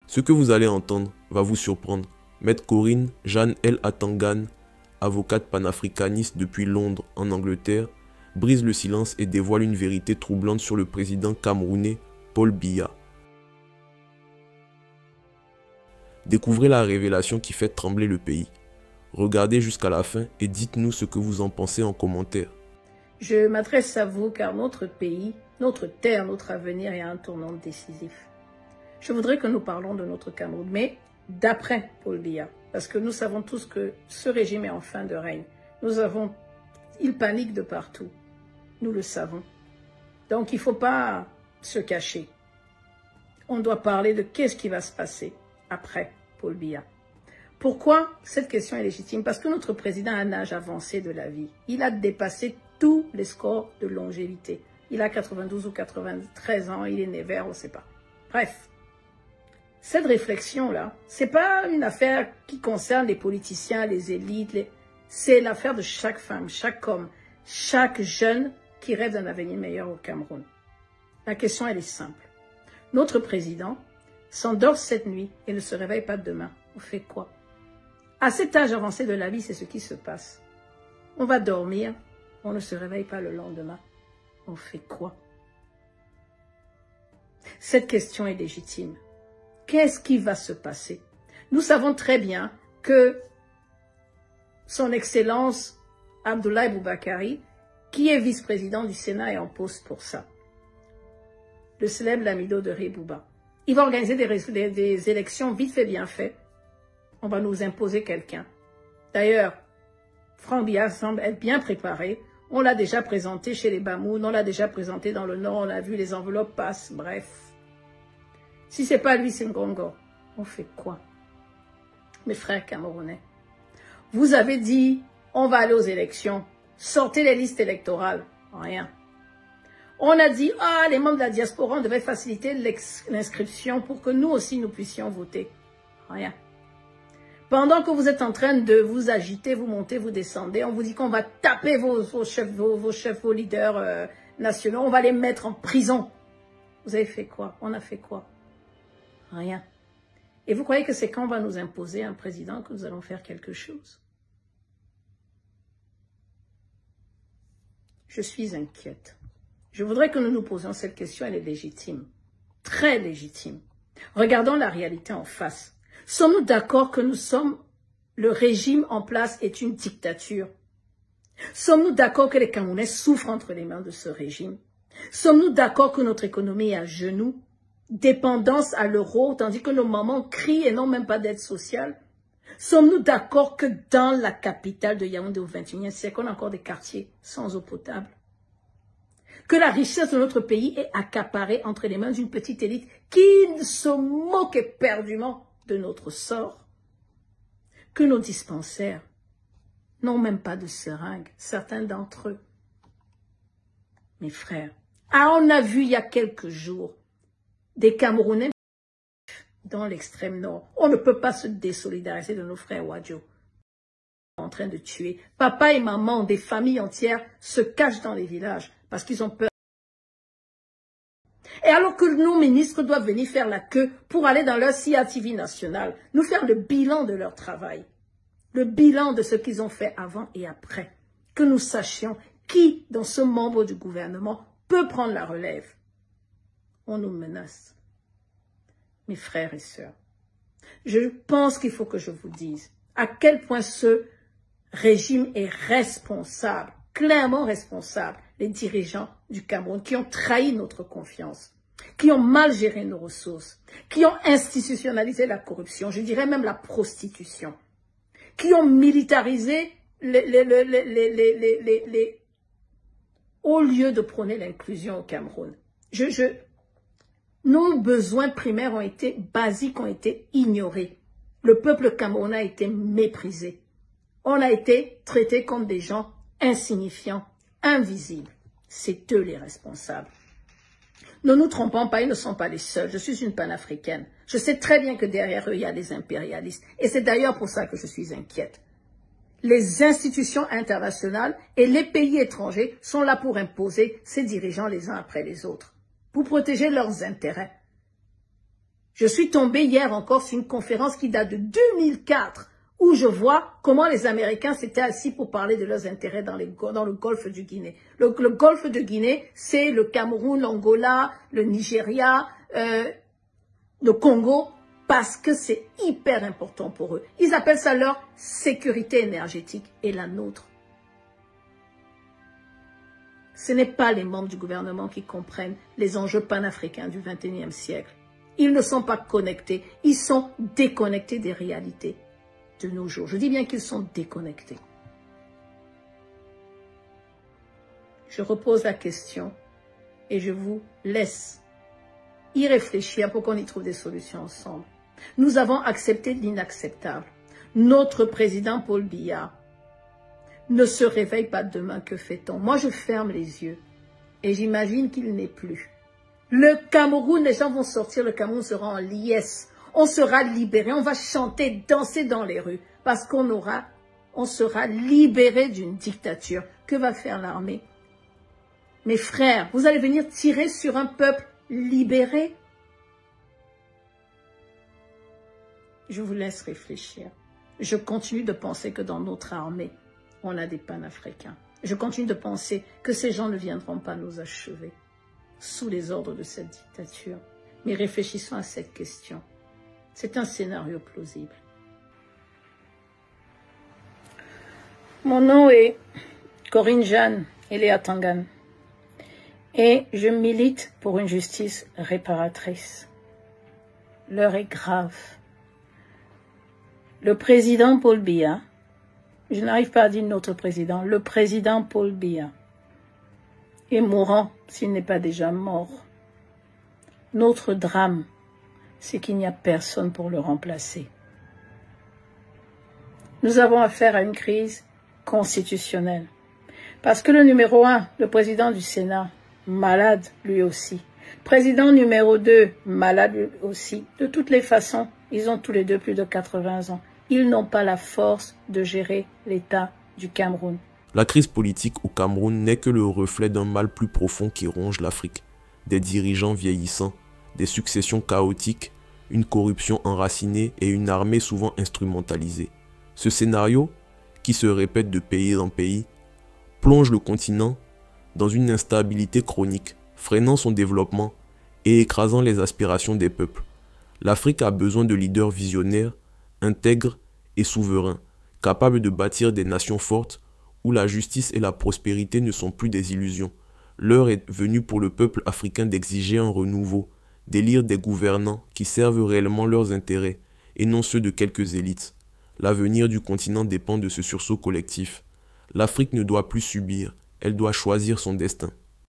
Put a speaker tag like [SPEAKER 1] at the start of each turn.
[SPEAKER 1] Ce que vous allez entendre va vous surprendre. Maître Corinne Jeanne El Atangan, avocate panafricaniste depuis Londres en Angleterre, brise le silence et dévoile une vérité troublante sur le président camerounais Paul Biya. Découvrez la révélation qui fait trembler le pays. Regardez jusqu'à la fin et dites-nous ce que vous en pensez en commentaire.
[SPEAKER 2] Je m'adresse à vous car notre pays, notre terre, notre avenir est à un tournant décisif. Je voudrais que nous parlons de notre Cameroun, mais d'après Paul Biya, parce que nous savons tous que ce régime est en fin de règne. Il panique de partout. Nous le savons. Donc il ne faut pas se cacher. On doit parler de qu'est-ce qui va se passer après Paul Biya. Pourquoi cette question est légitime? Parce que notre président a un âge avancé de la vie. Il a dépassé tous les scores de longévité. Il a 92 ou 93 ans, il est né vert, on ne sait pas. Bref, cette réflexion-là, ce n'est pas une affaire qui concerne les politiciens, les élites, c'est l'affaire de chaque femme, chaque homme, chaque jeune qui rêve d'un avenir meilleur au Cameroun. La question, elle est simple. Notre président s'endort cette nuit et ne se réveille pas demain. On fait quoi? À cet âge avancé de la vie, c'est ce qui se passe. On va dormir, on ne se réveille pas le lendemain. On fait quoi? Cette question est légitime. Qu'est-ce qui va se passer? Nous savons très bien que son Excellence Abdoulaye Boubakari, qui est vice-président du Sénat, est en poste pour ça. Le célèbre Lamido de Ribouba. Il va organiser des élections vite fait, bien fait. On va nous imposer quelqu'un. D'ailleurs, Franck Biya semble être bien préparé. On l'a déjà présenté chez les Bamoun, on l'a déjà présenté dans le Nord, on a vu les enveloppes passent, bref. Si ce n'est pas lui, c'est Ngongo. On fait quoi? Mes frères camerounais, vous avez dit, on va aller aux élections. Sortez les listes électorales. Rien. On a dit, les membres de la diaspora, on devait faciliter l'inscription pour que nous aussi, nous puissions voter. Rien. Pendant que vous êtes en train de vous agiter, vous montez, vous descendez, on vous dit qu'on va taper vos chefs, vos leaders nationaux, on va les mettre en prison. Vous avez fait quoi? On a fait quoi? Rien. Et vous croyez que c'est quand on va nous imposer un président que nous allons faire quelque chose? Je suis inquiète. Je voudrais que nous nous posions cette question, elle est légitime, très légitime. Regardons la réalité en face. Sommes-nous d'accord que le régime en place est une dictature? Sommes-nous d'accord que les Camerounais souffrent entre les mains de ce régime? Sommes-nous d'accord que notre économie est à genoux, dépendance à l'euro, tandis que nos mamans crient et n'ont même pas d'aide sociale? Sommes-nous d'accord que dans la capitale de Yaoundé au XXIe siècle, on a encore des quartiers sans eau potable? Que la richesse de notre pays est accaparée entre les mains d'une petite élite qui se moque éperdument de notre sort? Que nos dispensaires n'ont même pas de seringues, certains d'entre eux. Mes frères, on a vu il y a quelques jours des Camerounais dans l'extrême nord. On ne peut pas se désolidariser de nos frères Wadjo. En train de tuer. Papa et maman, des familles entières se cachent dans les villages parce qu'ils ont peur. Et alors que nos ministres doivent venir faire la queue pour aller dans leur CRTV national, nous faire le bilan de leur travail, le bilan de ce qu'ils ont fait avant et après, que nous sachions qui, dans ce membre du gouvernement, peut prendre la relève. On nous menace. Mes frères et sœurs, je pense qu'il faut que je vous dise à quel point ce régime est responsable, clairement responsable, les dirigeants du Cameroun qui ont trahi notre confiance, qui ont mal géré nos ressources, qui ont institutionnalisé la corruption, je dirais même la prostitution, qui ont militarisé au lieu de prôner l'inclusion au Cameroun. Nos besoins primaires basiques ont été ignorés. Le peuple camerounais a été méprisé. On a été traités comme des gens insignifiants, invisibles. C'est eux les responsables. Ne nous trompons pas, ils ne sont pas les seuls. Je suis une panafricaine. Je sais très bien que derrière eux, il y a des impérialistes. Et c'est d'ailleurs pour ça que je suis inquiète. Les institutions internationales et les pays étrangers sont là pour imposer ces dirigeants les uns après les autres, pour protéger leurs intérêts. Je suis tombée hier encore sur une conférence qui date de 2004, où je vois comment les Américains s'étaient assis pour parler de leurs intérêts dans le golfe du Guinée. Le golfe de Guinée, c'est le Cameroun, l'Angola, le Nigeria, le Congo, parce que c'est hyper important pour eux. Ils appellent ça leur sécurité énergétique et la nôtre. Ce n'est pas les membres du gouvernement qui comprennent les enjeux panafricains du XXIe siècle. Ils ne sont pas connectés, ils sont déconnectés des réalités de nos jours. Je dis bien qu'ils sont déconnectés. Je repose la question et je vous laisse y réfléchir pour qu'on y trouve des solutions ensemble. Nous avons accepté l'inacceptable. Notre président Paul Biya ne se réveille pas demain, que fait-on? Moi, je ferme les yeux et j'imagine qu'il n'est plus. Le Cameroun, les gens vont sortir, le Cameroun sera en liesse. On sera libéré, on va chanter, danser dans les rues parce on sera libéré d'une dictature. Que va faire l'armée? Mes frères, vous allez venir tirer sur un peuple libéré? Je vous laisse réfléchir. Je continue de penser que dans notre armée, on a des panafricains. Je continue de penser que ces gens ne viendront pas nous achever sous les ordres de cette dictature. Mais réfléchissons à cette question. C'est un scénario plausible. Mon nom est Corinne Jeanne Eléa Tangan et je milite pour une justice réparatrice. L'heure est grave. Le président Paul Biya, je n'arrive pas à dire notre président, le président Paul Biya est mourant s'il n'est pas déjà mort. Notre drame, c'est qu'il n'y a personne pour le remplacer. Nous avons affaire à une crise constitutionnelle. Parce que le numéro 1, le président du Sénat, malade lui aussi. Président numéro 2, malade lui aussi. De toutes les façons, ils ont tous les deux plus de 80 ans. Ils n'ont pas la force de gérer l'État du Cameroun.
[SPEAKER 1] La crise politique au Cameroun n'est que le reflet d'un mal plus profond qui ronge l'Afrique. Des dirigeants vieillissants, des successions chaotiques, une corruption enracinée et une armée souvent instrumentalisée. Ce scénario, qui se répète de pays en pays, plonge le continent dans une instabilité chronique, freinant son développement et écrasant les aspirations des peuples. L'Afrique a besoin de leaders visionnaires, intègres et souverains, capables de bâtir des nations fortes où la justice et la prospérité ne sont plus des illusions. L'heure est venue pour le peuple africain d'exiger un renouveau, d'élire des gouvernants qui servent réellement leurs intérêts et non ceux de quelques élites. L'avenir du continent dépend de ce sursaut collectif. L'Afrique ne doit plus subir, elle doit choisir son destin.